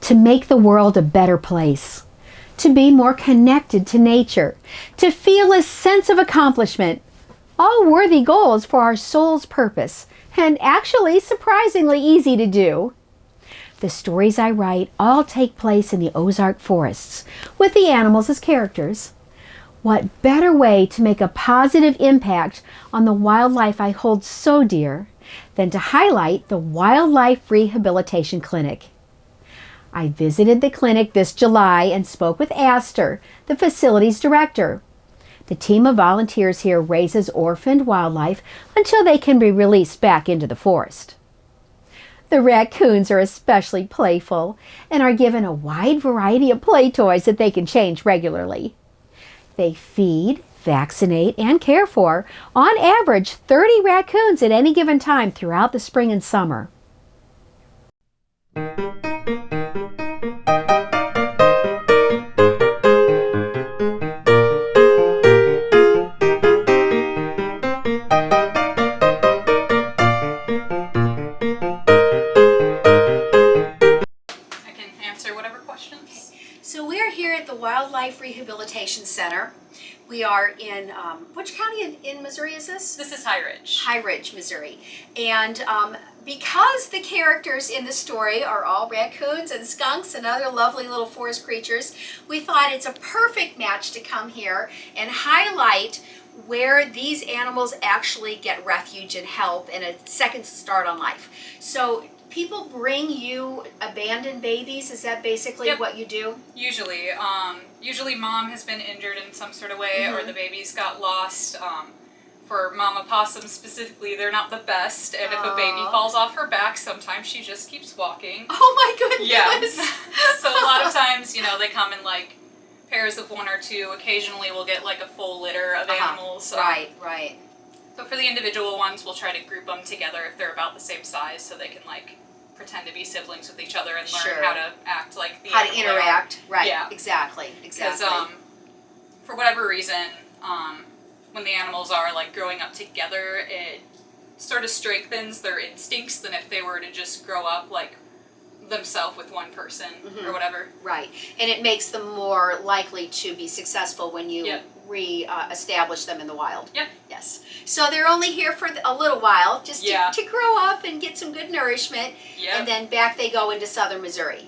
to make the world a better place, to be more connected to nature, to feel a sense of accomplishment. All worthy goals for our soul's purpose, and actually surprisingly easy to do. The stories I write all take place in the Ozark forests, with the animals as characters. What better way to make a positive impact on the wildlife I hold so dear than to highlight the Wildlife Rehabilitation Clinic? I visited the clinic this July and spoke with Astor, the facility's director. The team of volunteers here raises orphaned wildlife until they can be released back into the forest. The raccoons are especially playful and are given a wide variety of play toys that they can change regularly. They feed, vaccinate, and care for, on average, 30 raccoons at any given time throughout the spring and summer. So we are here at the Wildlife Rehabilitation Center. We are in, which county in Missouri is this? This is High Ridge. High Ridge, Missouri. And because the characters in the story are all raccoons and skunks and other lovely little forest creatures, we thought it's a perfect match to come here and highlight where these animals actually get refuge and help and a second start on life. So people bring you abandoned babies. Is that basically what you do? Usually. Usually mom has been injured in some sort of way, or the babies got lost. For mama possums specifically, they're not the best, and if a baby falls off her back, sometimes she just keeps walking. Oh my goodness! Yeah. So a lot of times, they come in like pairs of one or two. Occasionally we'll get like a full litter of animals. Right. But for the individual ones, we'll try to group them together if they're about the same size, so they can pretend to be siblings with each other and learn how to act like the how to interact. Right. Yeah. Exactly. Because for whatever reason, when the animals are growing up together, it sort of strengthens their instincts than if they were to just grow up themselves with one person or whatever. Right. And it makes them more likely to be successful when you re-establish them in the wild. Yep. Yes. So they're only here for a little while, just to grow up and get some good nourishment. Yep. And then back they go into southern Missouri.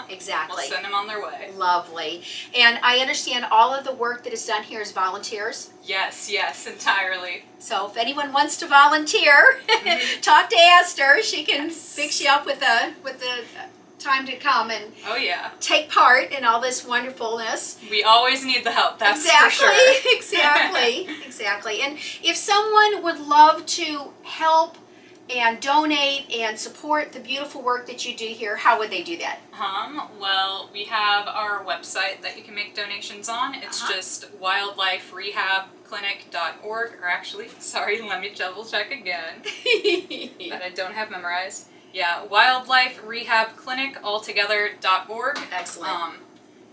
Exactly. We'll send them on their way. Lovely. And I understand all of the work that is done here is volunteers? Yes, entirely. So if anyone wants to volunteer, talk to Astor. She can fix you up with the time to come and take part in all this wonderfulness. We always need the help, that's for sure. Exactly. And if someone would love to help and donate and support the beautiful work that you do here, how would they do that? Well, we have our website that you can make donations on. It's just wildliferehabclinic.org, or actually, sorry, let me double check again. That I don't have memorized. Yeah, wildliferehabclinic.org. Excellent.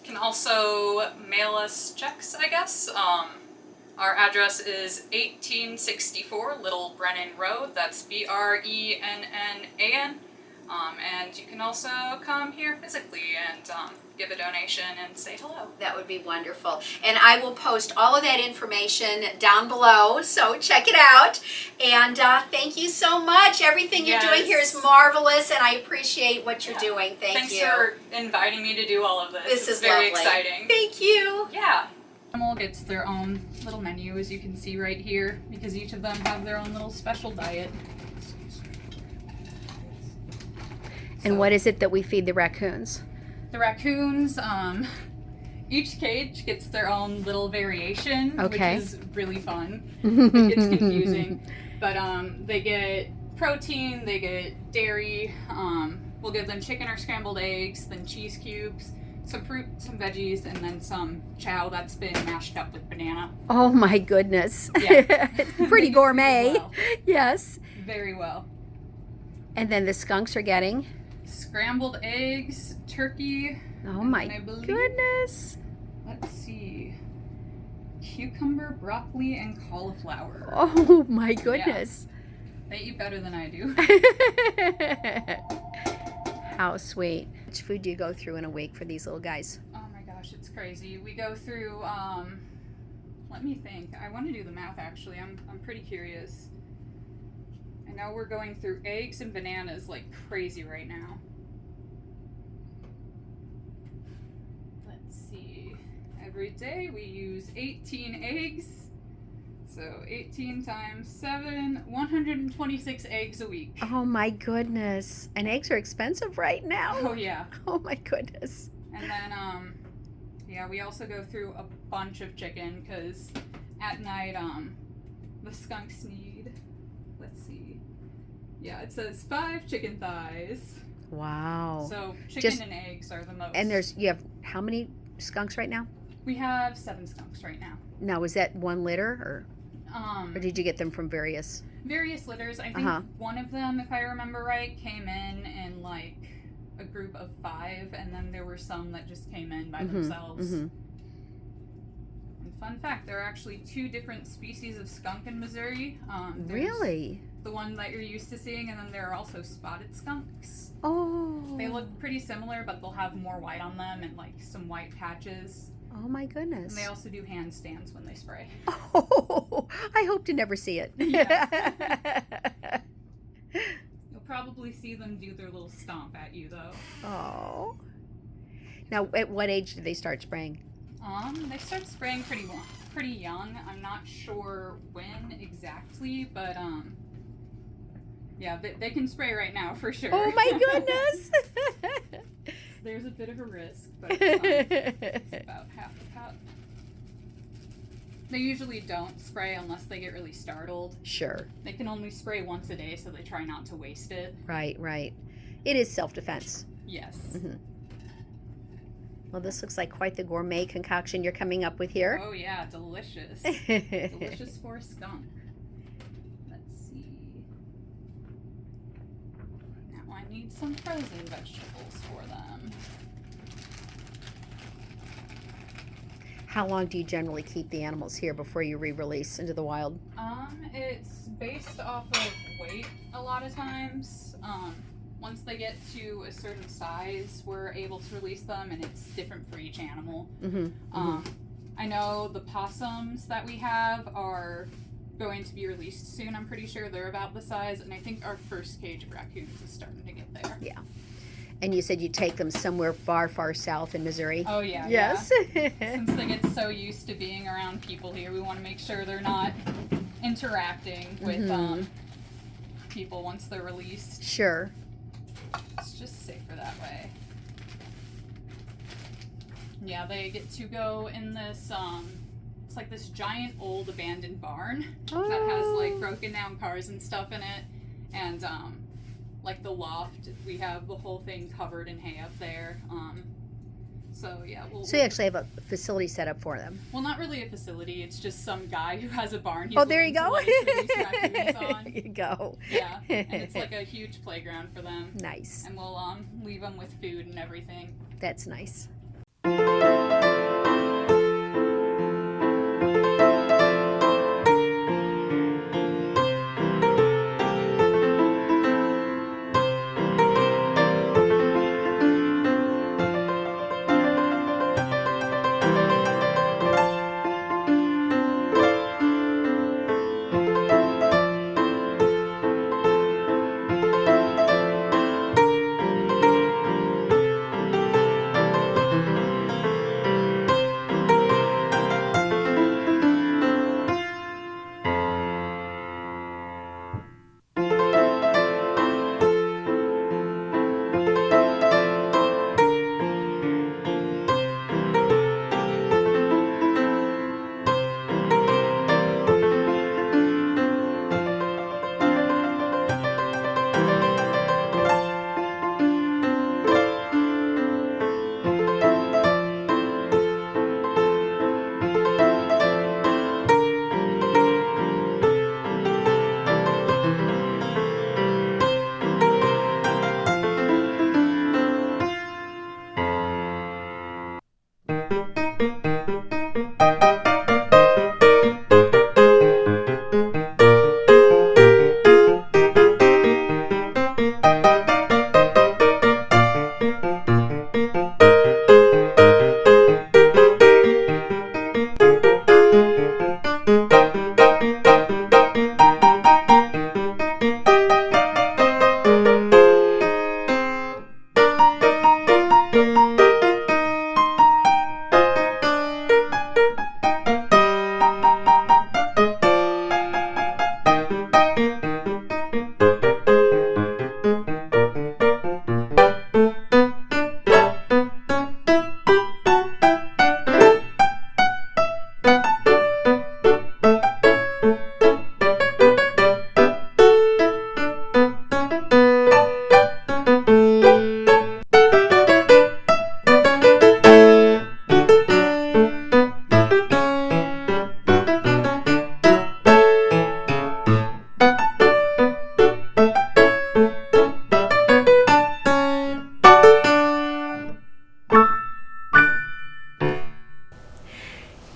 Can also mail us checks, I guess. Our address is 1864 Little Brennan Road. That's Brennan. And you can also come here physically and give a donation and say hello. That would be wonderful. And I will post all of that information down below, so check it out. And thank you so much. Everything you're doing here is marvelous, and I appreciate what you're doing. Thanks you. Thanks for inviting me to do all of this. This is very lovely. exciting. Thank you. Yeah. Animal gets their own little menu, as you can see right here, because each of them have their own little special diet. And what is it that we feed the raccoons? The raccoons, each cage gets their own little variation, which is really fun. It gets confusing. But they get protein, they get dairy, we'll give them chicken or scrambled eggs, then cheese cubes, some fruit, some veggies, and then some chow that's been mashed up with banana. Oh my goodness. Yeah. Pretty gourmet. Well. Yes. Very well. And then the skunks are getting? Scrambled eggs, turkey. Oh my goodness. Let's see. Cucumber, broccoli, and cauliflower. Oh my goodness. Yeah. They eat better than I do. How sweet. Which food do you go through in a week for these little guys? Oh my gosh, it's crazy. We go through, let me think. I want to do the math actually. I'm pretty curious. I know we're going through eggs and bananas like crazy right now. Let's see. Every day we use 18 eggs. So 18 times 7, 126 eggs a week. Oh my goodness. And eggs are expensive right now. Oh yeah. Oh my goodness. And then, yeah, we also go through a bunch of chicken because at night, the skunks need, let's see. Yeah, it says 5 chicken thighs. Wow. So chicken and eggs are the most. And you have how many skunks right now? We have 7 skunks right now. Now, was that one litter or did you get them from various litters? I think one of them, if I remember right, came in like a group of 5, and then there were some that just came in by themselves. And fun fact, there are actually 2 different species of skunk in Missouri. Really? The one that you're used to seeing, and then there are also spotted skunks. Oh. They look pretty similar, but they'll have more white on them and like some white patches. Oh my goodness. And they also do handstands when they spray. Oh, I hope to never see it. Yeah. You'll probably see them do their little stomp at you though. Oh. Now, at what age did they start spraying? They start spraying pretty young. I'm not sure when exactly, but yeah, they can spray right now for sure. Oh my goodness. There's a bit of a risk, but it's about half the cup. They usually don't spray unless they get really startled. Sure. They can only spray once a day, so they try not to waste it. Right. It is self-defense. Yes. Mm-hmm. Well, this looks like quite the gourmet concoction you're coming up with here. Oh yeah, delicious. Delicious for a skunk. Let's see. Now I need some frozen vegetables for them. How long do you generally keep the animals here before you re-release into the wild? It's based off of weight a lot of times. Once they get to a certain size, we're able to release them, and it's different for each animal. I know the possums that we have are going to be released soon. I'm pretty sure they're about the size, and I think our first cage of raccoons is starting to get there. Yeah. And you said you take them somewhere far, far south in Missouri? Oh, yeah. Yes. Yeah. Since they get so used to being around people here, we want to make sure they're not interacting with people once they're released. Sure. It's just safer that way. Yeah, they get to go in this, it's like this giant old abandoned barn that has like broken down cars and stuff in it. And, like the loft, we have the whole thing covered in hay up there. So yeah, So you actually have a facility set up for them? Well, not really a facility. It's just some guy who has a barn. He's There you go. There you go. Yeah, and it's like a huge playground for them. Nice. And we'll leave them with food and everything. That's nice.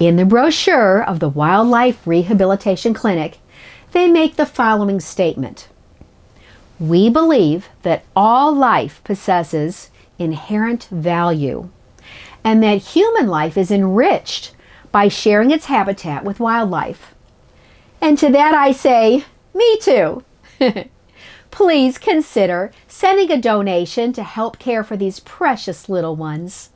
In the brochure of the Wildlife Rehabilitation Clinic, they make the following statement. We believe that all life possesses inherent value, and that human life is enriched by sharing its habitat with wildlife. And to that I say, me too. Please consider sending a donation to help care for these precious little ones.